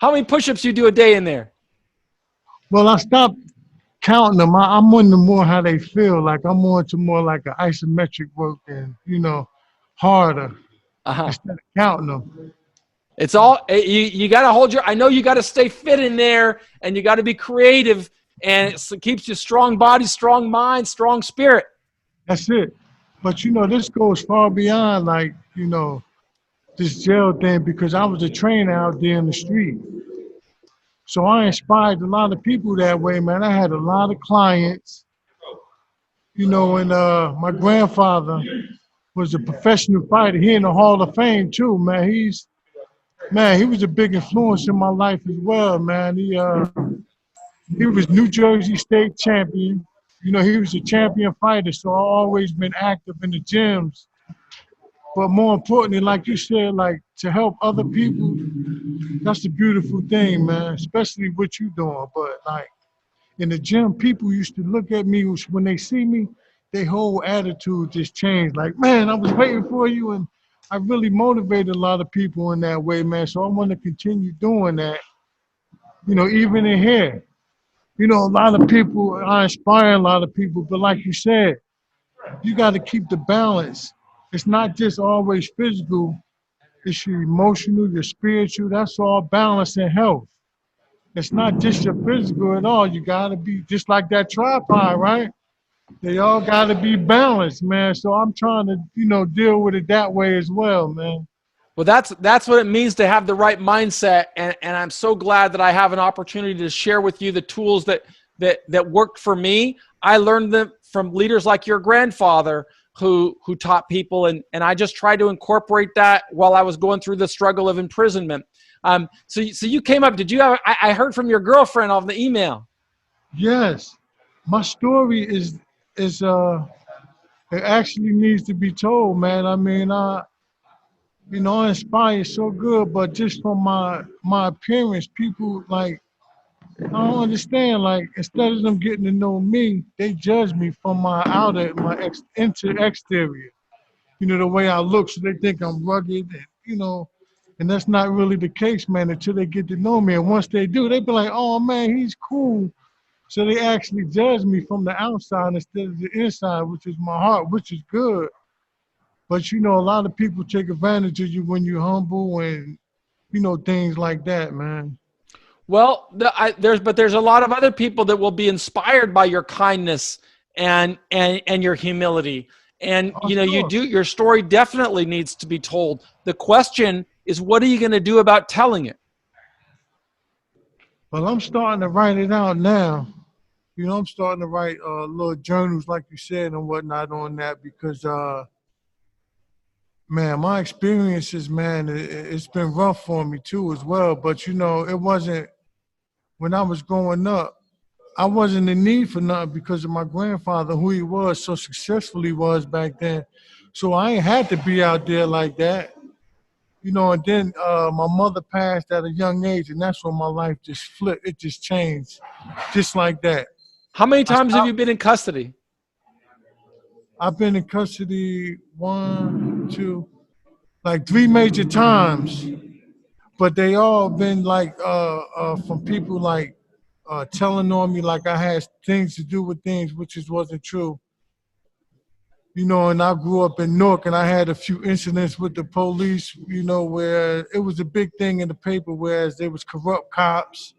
How many push-ups you do a day in there? Well, I stopped counting them. I'm on the more how they feel. Like I'm on to more like an isometric work and, harder Uh-huh. instead of counting them. It's all you got to hold your. I know you got to stay fit in there, and you got to be creative, and it keeps you strong body, strong mind, strong spirit. That's it. But, this goes far beyond like, this jail thing because I was a trainer out there in the street. So I inspired a lot of people that way, man. I had a lot of clients, and my grandfather was a professional fighter. He in the Hall of Fame too, man. He was a big influence in my life as well, man. He was New Jersey State champion. He was a champion fighter, so I always been active in the gyms. But more importantly, like you said, like to help other people, that's the beautiful thing, man, especially what you doing. But like in the gym, people used to look at me when they see me, their whole attitude just changed. Like, man, I was waiting for you. And I really motivated a lot of people in that way, man. So I want to continue doing that, even in here. A lot of people, I inspire a lot of people. But like you said, you got to keep the balance. It's not just always physical. It's your emotional, your spiritual. That's all balance and health. It's not just your physical at all. You got to be just like that tripod, right? They all got to be balanced, man. So I'm trying to, deal with it that way as well, man. Well, that's what it means to have the right mindset, and I'm so glad that I have an opportunity to share with you the tools that worked for me. I learned them from leaders like your grandfather who taught people, and I just tried to incorporate that while I was going through the struggle of imprisonment. So you came up. Did you have? I heard from your girlfriend on the email. Yes, my story is it actually needs to be told, man. I mean, I inspire so good, but just from my appearance, people like I don't understand. Like instead of them getting to know me, they judge me from my outer, exterior. The way I look, so they think I'm rugged, and that's not really the case, man. Until they get to know me, and once they do, they be like, "Oh man, he's cool." So they actually judge me from the outside instead of the inside, which is my heart, which is good. But a lot of people take advantage of you when you're humble and things like that, man. Well, there's a lot of other people that will be inspired by your kindness and your humility. And Oh, sure. your story definitely needs to be told. The question is, what are you going to do about telling it? Well, I'm starting to write it out now. I'm starting to write little journals, like you said, and whatnot on that because, man, my experiences, man, it's been rough for me too as well. But it wasn't when I was growing up. I wasn't in need for nothing because of my grandfather, who he was, so successful he was back then. So I ain't had to be out there like that. And then my mother passed at a young age, and that's when my life just flipped. It just changed, just like that. How many I times have you stopped. been in custody? I've been in custody one, two, like three major times, but they all been like from people like telling on me like I had things to do with things which just wasn't true. And I grew up in Newark and I had a few incidents with the police, where it was a big thing in the paper, whereas there was corrupt cops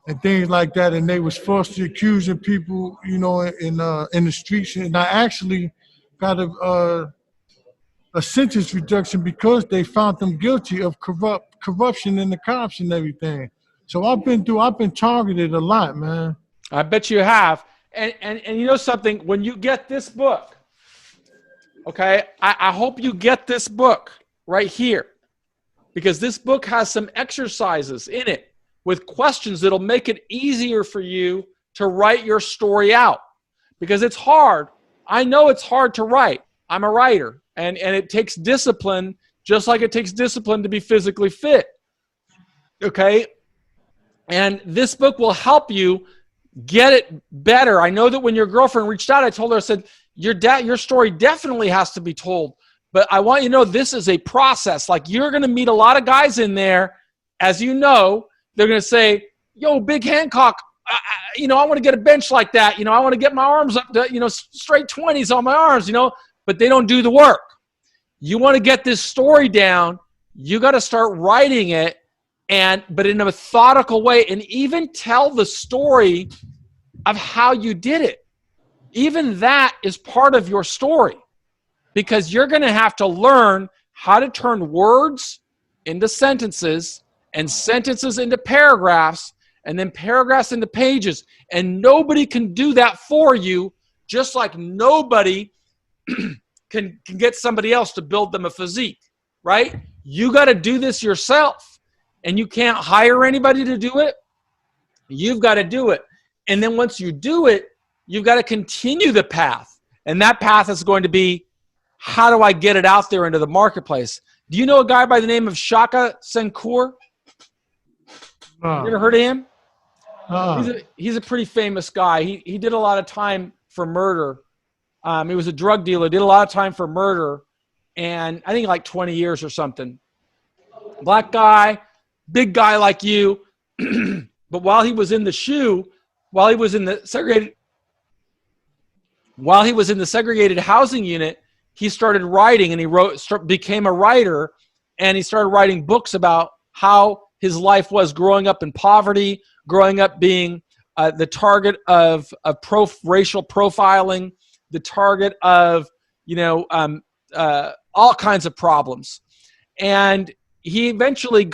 and things like that, and they was falsely accusing people, in the streets. And I actually got a sentence reduction because they found them guilty of corruption in the cops and everything. So I've been targeted a lot, man. I bet you have. And you know something? When you get this book, okay, I hope you get this book right here, because this book has some exercises in it with questions that'll make it easier for you to write your story out, because it's hard. I know it's hard to write. I'm a writer, and it takes discipline, just like it takes discipline to be physically fit. Okay? And this book will help you get it better. I know that when your girlfriend reached out, I told her, I said, your story definitely has to be told. But I want you to know this is a process. Like, you're going to meet a lot of guys in there, as you know, they're going to say, yo, Big Hancock, I want to get a bench like that. I want to get my arms up to, straight 20s on my arms, but they don't do the work. You want to get this story down, you got to start writing it, but in a methodical way, and even tell the story of how you did it. Even that is part of your story, because you're going to have to learn how to turn words into sentences and sentences into paragraphs and then paragraphs into pages. And nobody can do that for you, just like nobody can get somebody else to build them a physique, right? You got to do this yourself, and you can't hire anybody to do it. You've got to do it. And then once you do it, you've got to continue the path. And that path is going to be, how do I get it out there into the marketplace? Do you know a guy by the name of Shaka Senghor? You ever heard of him? He's a pretty famous guy. He did a lot of time for murder. He was a drug dealer, did a lot of time for murder, and I think like 20 years or something. Black guy, big guy like you. But while he was in the segregated housing unit, he started writing, and became a writer, and he started writing books about how his life was growing up in poverty, growing up being the target of racial profiling, the target of all kinds of problems. And he eventually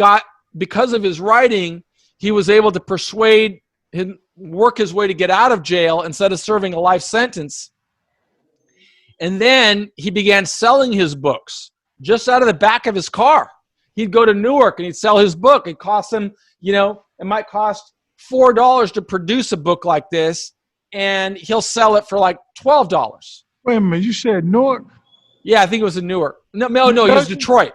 because of his writing, he was able to work his way to get out of jail instead of serving a life sentence. And then he began selling his books just out of the back of his car. He'd go to Newark and he'd sell his book. It cost him, it might cost $4 to produce a book like this, and he'll sell it for like $12. Wait a minute, you said Newark? Yeah, I think it was in Newark. No, he was Detroit.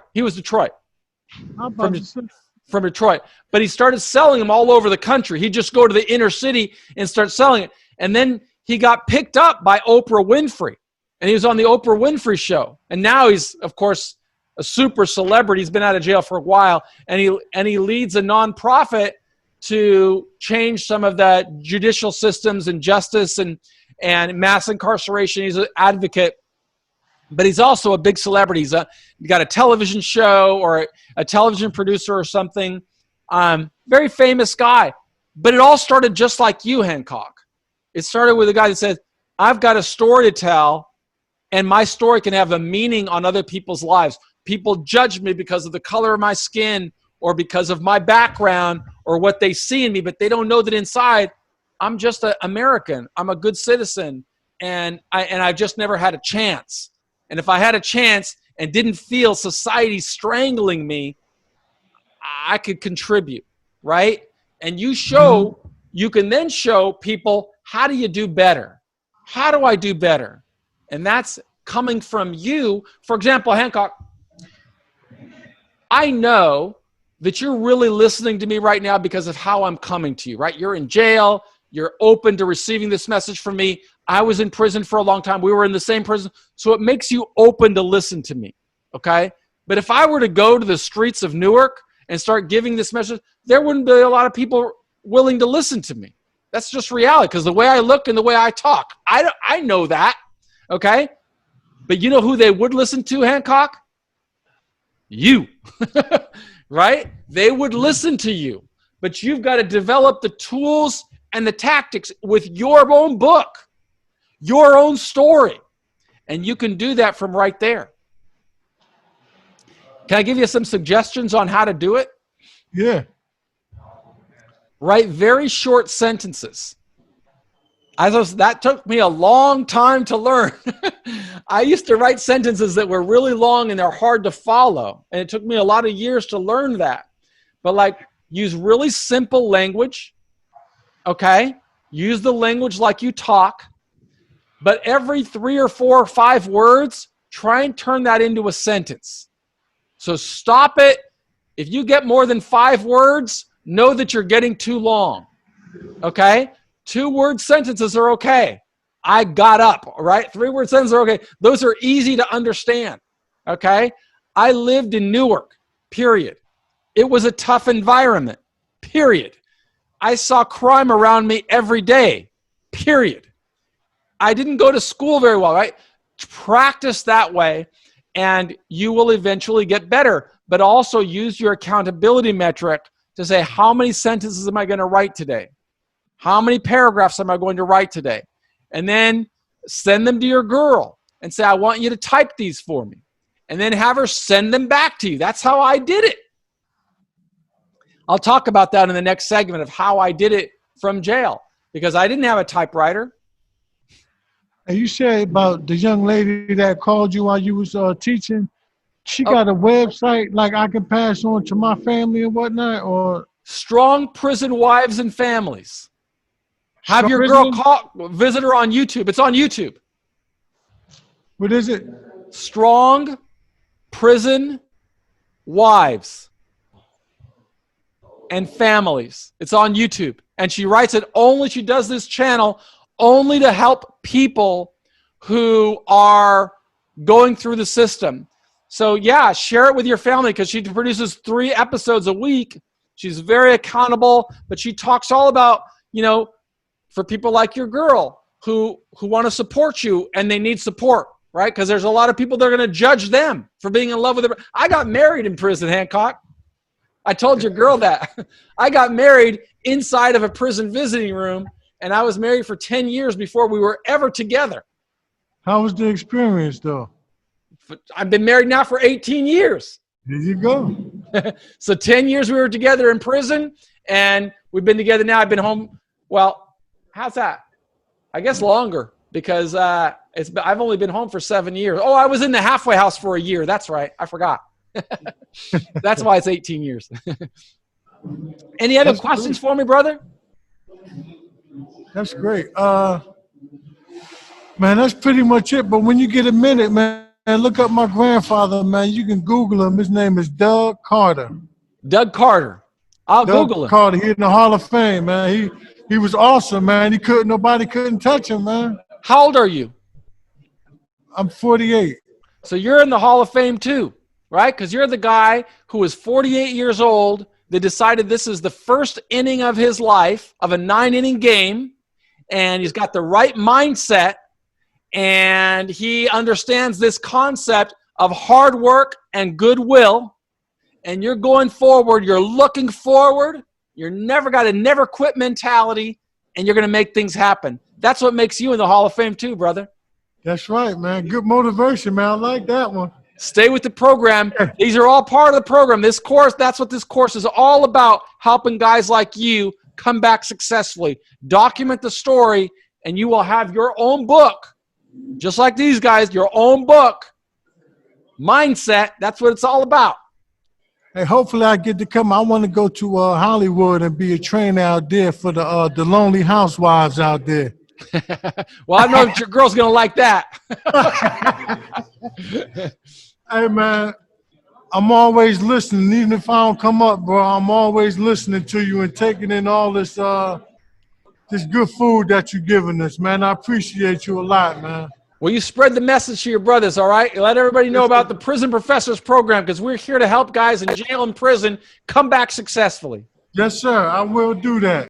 From Detroit. But he started selling them all over the country. He'd just go to the inner city and start selling it. And then he got picked up by Oprah Winfrey, and he was on the Oprah Winfrey show. And now he's, of course, a super celebrity. He's been out of jail for a while, and he leads a nonprofit to change some of the judicial systems and justice and mass incarceration. He's an advocate, but he's also a big celebrity. He's got a television show, or a television producer or something. Very famous guy. But it all started just like you, Hancock. It started with a guy that said, I've got a story to tell, and my story can have a meaning on other people's lives. People judge me because of the color of my skin, or because of my background, or what they see in me, but they don't know that inside I'm just an American. I'm a good citizen, and I've just never had a chance. And if I had a chance and didn't feel society strangling me, I could contribute, right? And you can then show people, how do you do better? How do I do better? And that's coming from you. For example, Hancock, I know that you're really listening to me right now because of how I'm coming to you, right? You're in jail. You're open to receiving this message from me. I was in prison for a long time. We were in the same prison. So it makes you open to listen to me, okay? But if I were to go to the streets of Newark and start giving this message, there wouldn't be a lot of people willing to listen to me. That's just reality, because the way I look and the way I talk, I know that, okay? But you know who they would listen to, Hancock? You, right? They would listen to you. But you've got to develop the tools and the tactics with your own book, your own story. And you can do that from right there. Can I give you some suggestions on how to do it? Yeah. Write very short sentences. That took me a long time to learn. I used to write sentences that were really long and they're hard to follow. And it took me a lot of years to learn that. But use really simple language, okay? Use the language like you talk. But every 3 or 4 or 5 words, try and turn that into a sentence. So stop it. If you get more than 5 words, know that you're getting too long, okay? 2-word sentences are okay. I got up, right? 3-word sentences are okay. Those are easy to understand, okay? I lived in Newark, period. It was a tough environment, period. I saw crime around me every day, period. I didn't go to school very well, right? Practice that way, and you will eventually get better. But also use your accountability metric to say, how many sentences am I going to write today? How many paragraphs am I going to write today? And then send them to your girl and say, I want you to type these for me. And then have her send them back to you. That's how I did it. I'll talk about that in the next segment of how I did it from jail, because I didn't have a typewriter. And you said about the young lady that called you while you was teaching. She got a website like I can pass on to my family and whatnot, or Strong Prison Wives and Families. Have your girl visit her on YouTube. It's on YouTube. What is it? Strong Prison Wives and Families. It's on YouTube. And she writes it only, she does this channel only to help people who are going through the system. So yeah, share it with your family, because she produces 3 episodes a week. She's very accountable, but she talks all about, for people like your girl who want to support you and they need support, right? Because there's a lot of people that are going to judge them for being in love with her. I got married in prison, Hancock. I told your girl that. I got married inside of a prison visiting room, and I was married for 10 years before we were ever together. How was the experience, though? I've been married now for 18 years. There you go. So 10 years we were together in prison, and we've been together now. I've been home. Well, how's that? I guess longer, because I've only been home for 7 years. Oh, I was in the halfway house for a year. That's right. I forgot. That's why it's 18 years. Any other questions for me, brother? That's great. Man, that's pretty much it. But when you get a minute, man, look up my grandfather, man. You can Google him. His name is Doug Carter. Doug Carter. I'll Google him. Carter. He's in the Hall of Fame, man. He was awesome, man. Nobody couldn't touch him, man. How old are you? I'm 48. So you're in the Hall of Fame too, right? Because you're the guy who was 48 years old that decided this is the first inning of his life of a 9-inning game, and he's got the right mindset, and he understands this concept of hard work and goodwill, and you're going forward, you're looking forward, you're never got a never quit mentality, and you're going to make things happen. That's what makes you in the Hall of Fame too, brother. That's right, man. Good motivation, man. I like that one. Stay with the program. These are all part of the program. This course, that's what this course is all about, helping guys like you come back successfully. Document the story, and you will have your own book, just like these guys, your own book. Mindset, that's what it's all about. Hey, hopefully I get to come. I want to go to Hollywood and be a trainer out there for the lonely housewives out there. Well, I know that your girl's going to like that. Hey, man, I'm always listening. Even if I don't come up, bro, I'm always listening to you and taking in all this this good food that you're giving us, man. I appreciate you a lot, man. Well, you spread the message to your brothers, all right? Let everybody know about the Prison Professors program, because we're here to help guys in jail and prison come back successfully. Yes, sir. I will do that.